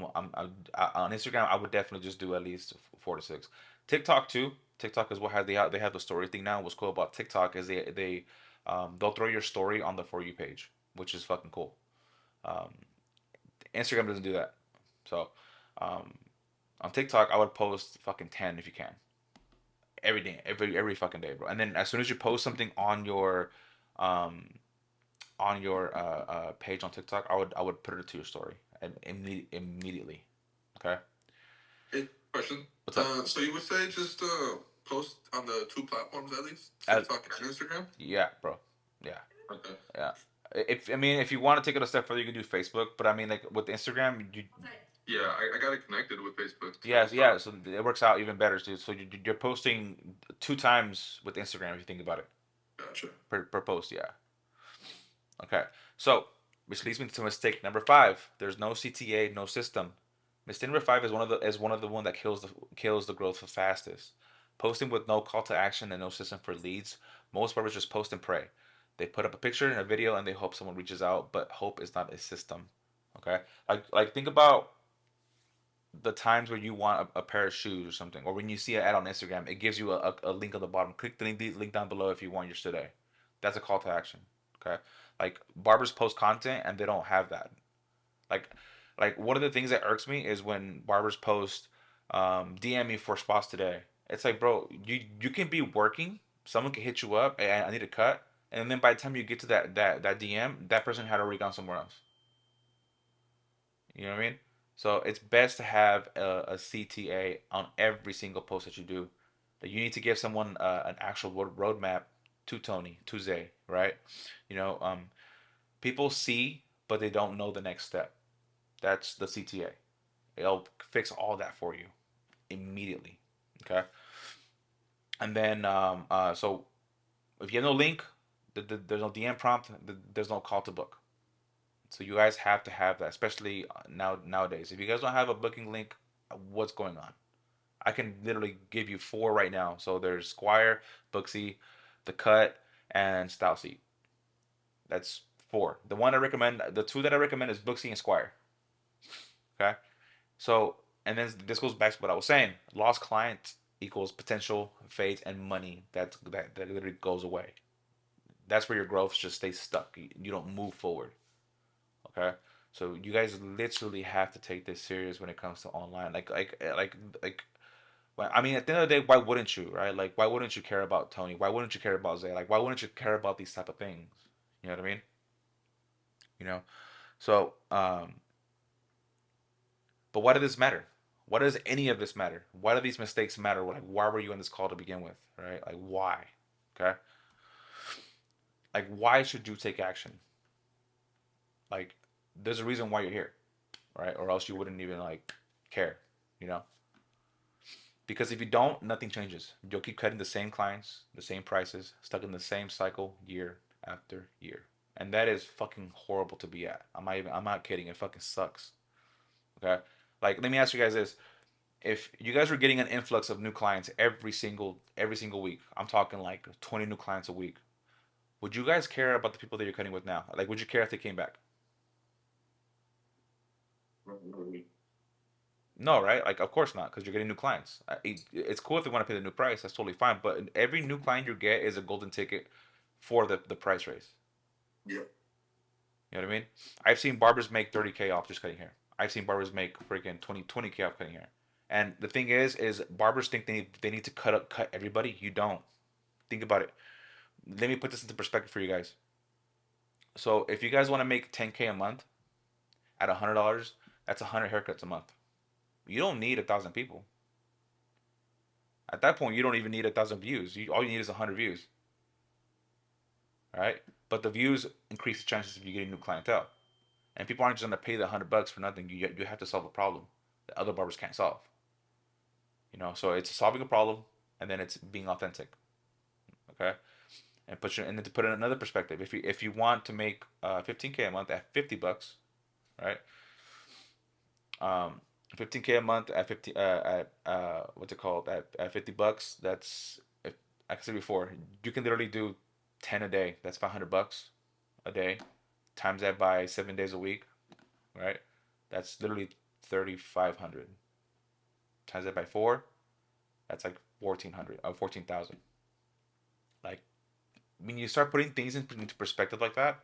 Instagram I would definitely just do at least four to six. TikTok too. TikTok is what have they have the story thing now. What's cool about TikTok is they'll throw your story on the for you page, which is fucking cool. um, Instagram doesn't do that. So um, on TikTok, I would post fucking 10 if you can every day, every fucking day, bro. And then as soon as you post something um, on your page on TikTok, I would put it to your story and immediately. Okay, Hey, question. what's up? So you would say just post on the two platforms at least, Uh, TikTok and Instagram? yeah, bro. Yeah, Okay. yeah. If you want to take it a step further, you can do Facebook. But I mean, like with Instagram, Yeah, I got it connected with Facebook, so yes, yeah. So it works out even better, dude. So you're posting two times with Instagram if you think about it gotcha. per post. Yeah. Okay. So, which leads me to mistake number five. There's no CTA, no system. Mistake number five is one of the one that kills the growth the fastest. Posting with no call to action and no system for leads. Most barbers just post and pray. They put up a picture and a video and they hope someone reaches out, but hope is not a system. Okay. Like think about the times where you want a pair of shoes or something, or when you see an ad on Instagram, it gives you a link on the bottom. Click the link down below if you want yours today. That's a call to action. Okay, like barbers post content and they don't have that. Like, like one of the things that irks me is when barbers post, DM me for spots today. It's like, bro, you can be working, someone can hit you up, and I need a cut, and then by the time you get to that DM, that person had already gone somewhere else. You know what I mean? So it's best to have a CTA on every single post that you do. That you need to give someone an actual roadmap to Tony, to Zay, right? You know, people see, but they don't know the next step. That's the CTA. It'll fix all that for you immediately. Okay, and then so if you have no link, there's no DM prompt, there's no call to book. So you guys have to have that, especially nowadays. If you guys don't have a booking link, what's going on? I can literally give you four right now. So there's Squire, Booksy, The Cut, and Style Seat. That's four. The two that I recommend is Booksy and Squire. Okay. So and then this goes back to what I was saying. Lost client equals potential, fate, and money. That literally goes away. That's where your growth just stays stuck. You don't move forward. Okay. So you guys literally have to take this serious when it comes to online. Like. Well, I mean, at the end of the day, why wouldn't you, right? Like, why wouldn't you care about Tony? Why wouldn't you care about Zay? Like, why wouldn't you care about these type of things? You know what I mean? You know. So, but why does this matter? Why does any of this matter? Why do these mistakes matter? Like, why were you on this call to begin with, right? Like, why? Okay. Like, why should you take action? Like, there's a reason why you're here, right? Or else you wouldn't even like care, you know? Because if you don't, nothing changes. You'll keep cutting the same clients, the same prices, stuck in the same cycle year after year. And that is fucking horrible to be at. I'm not kidding. It fucking sucks. Okay? Like let me ask you guys this. If you guys were getting an influx of new clients every single week, I'm talking like 20 new clients a week, would you guys care about the people that you're cutting with now? Like would you care if they came back? No, right? Like, of course not, because you're getting new clients. It's cool if they want to pay the new price. That's totally fine. But every new client you get is a golden ticket for the price raise. Yeah. You know what I mean? I've seen barbers make 30K off just cutting hair. I've seen barbers make freaking 20K off cutting hair. And the thing is barbers think they need to cut everybody. You don't. Think about it. Let me put this into perspective for you guys. So if you guys want to make 10K a month at $100, that's 100 haircuts a month. You don't need 1,000 people. At that point, you don't even need 1,000 views. All you need is 100 views, all right? But the views increase the chances of you getting new clientele. And people aren't just gonna pay the $100 for nothing. You have to solve a problem that other barbers can't solve. So it's solving a problem, and then it's being authentic. Okay, and then to put it in another perspective, if you want to make 15K a month at $50, right? Um, 15K a month at 50 at what's it called at $50. That's if like I said before, you can literally do 10 a day. That's $500 a day. Times that by 7 days a week, right? That's literally 3,500. Times that by four, that's like 1,400 or 14,000. Like when you start putting things into perspective like that,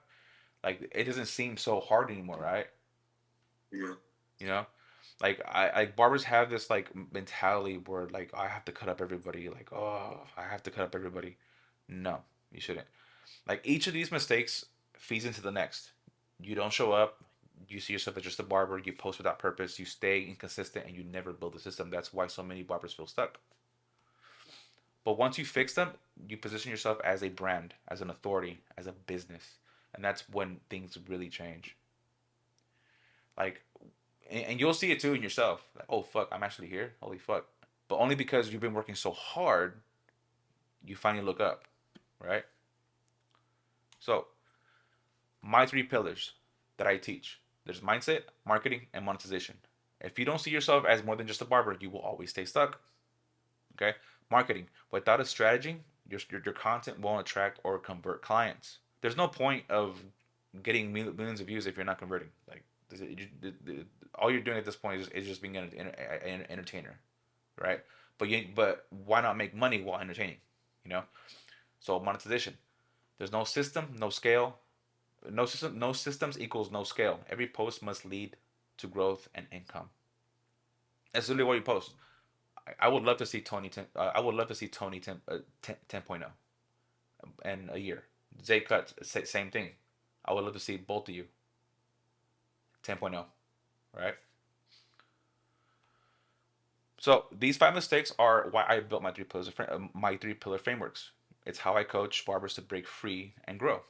like it doesn't seem so hard anymore, right? Yeah. You know, like barbers have this like mentality where like I have to cut up everybody. Like I have to cut up everybody. No, you shouldn't. Like each of these mistakes feeds into the next. You don't show up. You see yourself as just a barber. You post without purpose. You stay inconsistent, and you never build a system. That's why so many barbers feel stuck. But once you fix them, you position yourself as a brand, as an authority, as a business, and that's when things really change. Like, and you'll see it too in yourself. Like, oh fuck, I'm actually here. Holy fuck! But only because you've been working so hard, you finally look up, right? So my three pillars that I teach. There's mindset, marketing, and monetization. If you don't see yourself as more than just a barber, you will always stay stuck. Okay? Marketing. Without a strategy, your content won't attract or convert clients. There's no point of getting millions of views if you're not converting. Like, all you're doing at this point is just being an entertainer, right? But why not make money while entertaining? You know. So monetization. There's no system, no scale, no systems equals no scale. Every post must lead to growth and income. That's literally what you post. I would love to see Tony 10. I would love to see Tony 10.0 in a year. Zay Cut, same thing. I would love to see both of you 10.0, right? So these five mistakes are why I built my three pillar frameworks. It's how I coach barbers to break free and grow.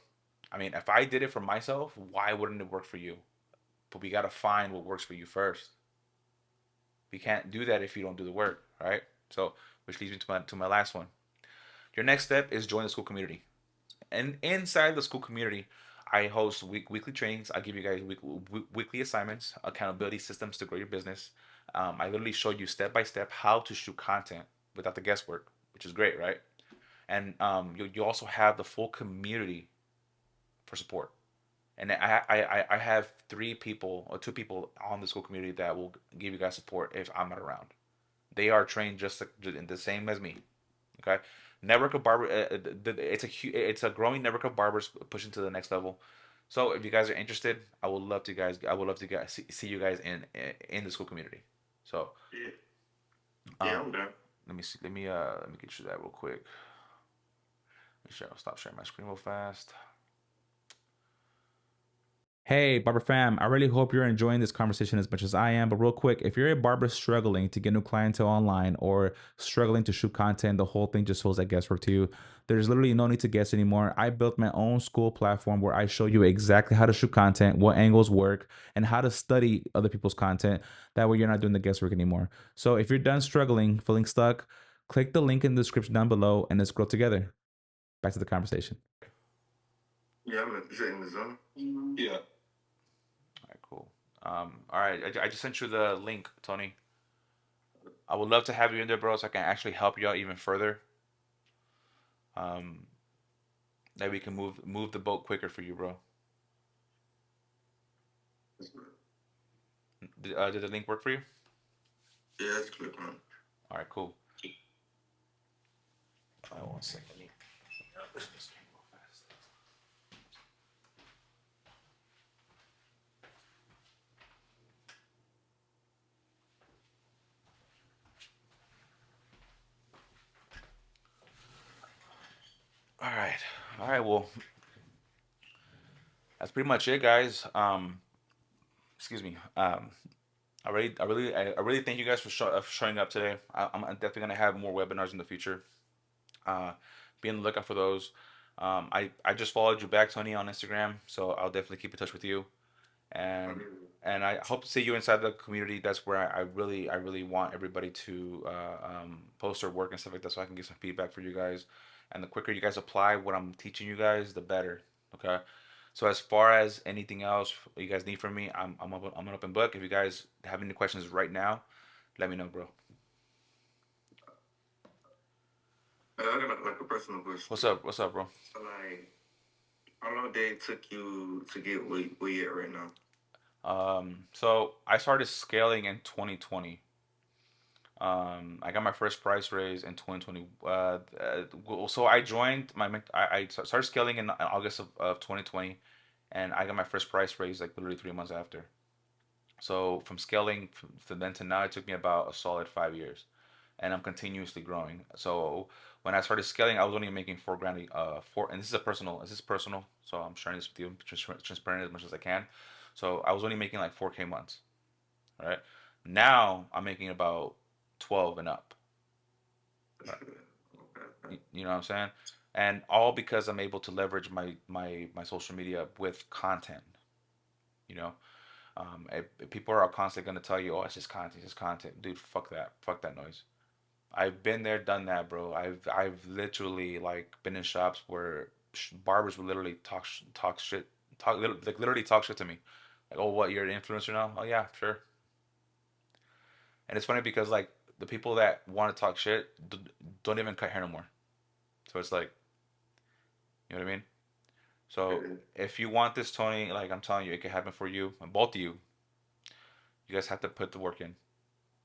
I mean, if I did it for myself, why wouldn't it work for you? But we gotta find what works for you first. We can't do that if you don't do the work, right? So, which leads me to my last one. Your next step is join the school community. And inside the school community, I host weekly trainings. I give you guys weekly assignments, accountability systems to grow your business. I literally show you step by step how to shoot content without the guesswork, which is great, right? And you also have the full community for support. And I have three people or two people on the school community that will give you guys support if I'm not around. They are trained just in the same as me. Okay, network of barber. It's a growing network of barbers pushing to the next level. So if you guys are interested, I would love to guys see you guys in the school community. So Yeah, yeah, um, I'm done. let me see. Let me get you that real quick. Make sure I'll stop sharing my screen real fast. Hey, Barber fam, I really hope you're enjoying this conversation as much as I am. But real quick, if you're a barber struggling to get new clientele online or struggling to shoot content, the whole thing just feels like guesswork to you. There's literally no need to guess anymore. I built my own school platform where I show you exactly how to shoot content, what angles work, and how to study other people's content. That way you're not doing the guesswork anymore. So if you're done struggling, feeling stuck, click the link in the description down below and let's grow together. Back to the conversation. Yeah, I'm in the zone. Yeah. All right, cool. All right, I just sent you the link, Tony. I would love to have you in there, bro, so I can actually help you out even further. Um, that we can move the boat quicker for you, bro. That's good. Did the link work for you? Yeah, that's good, man. All right, cool. One second. All right, all right. Well, that's pretty much it, guys. Excuse me. I really thank you guys for showing up today. I'm definitely gonna have more webinars in the future. Uh, be on the lookout for those. I just followed you back, Tony, on Instagram, so I'll definitely keep in touch with you. I and mean, and I hope to see you inside the community. That's where I really want everybody to post their work and stuff like that, so I can get some feedback for you guys. And the quicker you guys apply what I'm teaching you guys, the better. Okay. So as far as anything else you guys need from me, I'm an open book. If you guys have any questions right now, let me know, bro. I got like a personal question. What's up? What's up, bro? So like, how long did it took you to get where you at right now? So I started scaling in 2020. I got my first price raise in 2020. So I joined I started scaling in August of 2020, and I got my first price raise like literally 3 months after. So from scaling from then to now, it took me about a solid 5 years, and I'm continuously growing. So when I started scaling, I was only making 4 grand, and this is personal. So I'm sharing this with you, transparent as much as I can. So I was only making like 4K months, right? Now I'm making about 12 and up. That's good. Okay. You know what I'm saying? And all because I'm able to leverage my social media with content. You know, people are constantly gonna tell you, "Oh, it's just content, it's just content." Dude, fuck that noise. I've been there, done that, bro. I've literally like been in shops where barbers would literally talk shit, like literally talk shit to me. Like, "Oh, what? You're an influencer now? Oh yeah, sure." And it's funny because like the people that want to talk shit don't even cut hair no more. So it's like, you know what I mean? So Okay. if you want this, Tony, like I'm telling you, it can happen for you and both of you. You guys have to put the work in,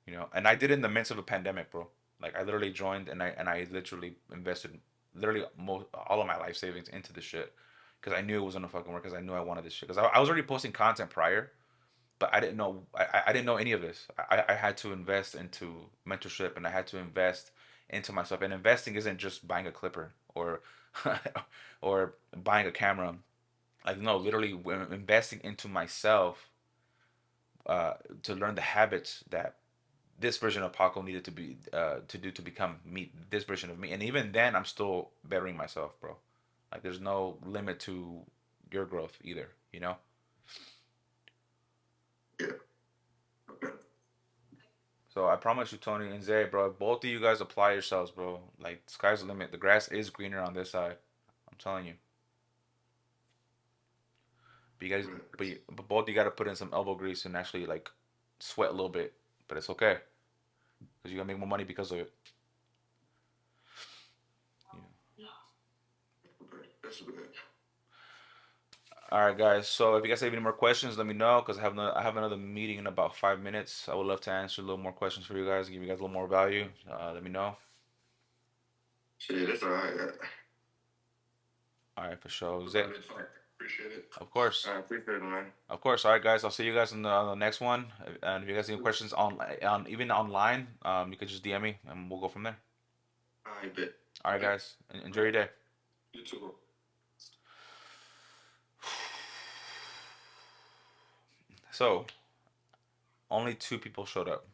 you know. And I did it in the midst of a pandemic, bro. Like I literally joined and I literally invested literally all of my life savings into this shit because I knew it was gonna fucking work because I knew I wanted this shit because I was already posting content prior, but I didn't know. I didn't know any of this. I had to invest into mentorship, and I had to invest into myself. And investing isn't just buying a clipper or or buying a camera. Like no, literally investing into myself to learn the habits that this version of Paco needed to be to do to become me, this version of me. And even then, I'm still bettering myself, bro. Like there's no limit to your growth either, you know. Yeah. Okay. So I promise you, Tony and Zay, bro, both of you guys apply yourselves, bro. Like sky's the limit. The grass is greener on this side. I'm telling you. But you guys, Right. but both you got to put in some elbow grease and actually like sweat a little bit. But it's okay because you gotta make more money because of it. Yeah. Okay. That's good. All right, guys. So if you guys have any more questions, let me know because I have another meeting in about 5 minutes. I would love to answer a little more questions for you guys, give you guys a little more value. Let me know. Shit, that's all right. All right, for sure. It's Zay, been fun. Appreciate it. of course, I appreciate it, man. of course. All right, guys. I'll see you guys on the next one. And if you guys have any questions on even online, you could just DM me and we'll go from there. I bet. All right, guys. Enjoy your day. You too. So only two people showed up.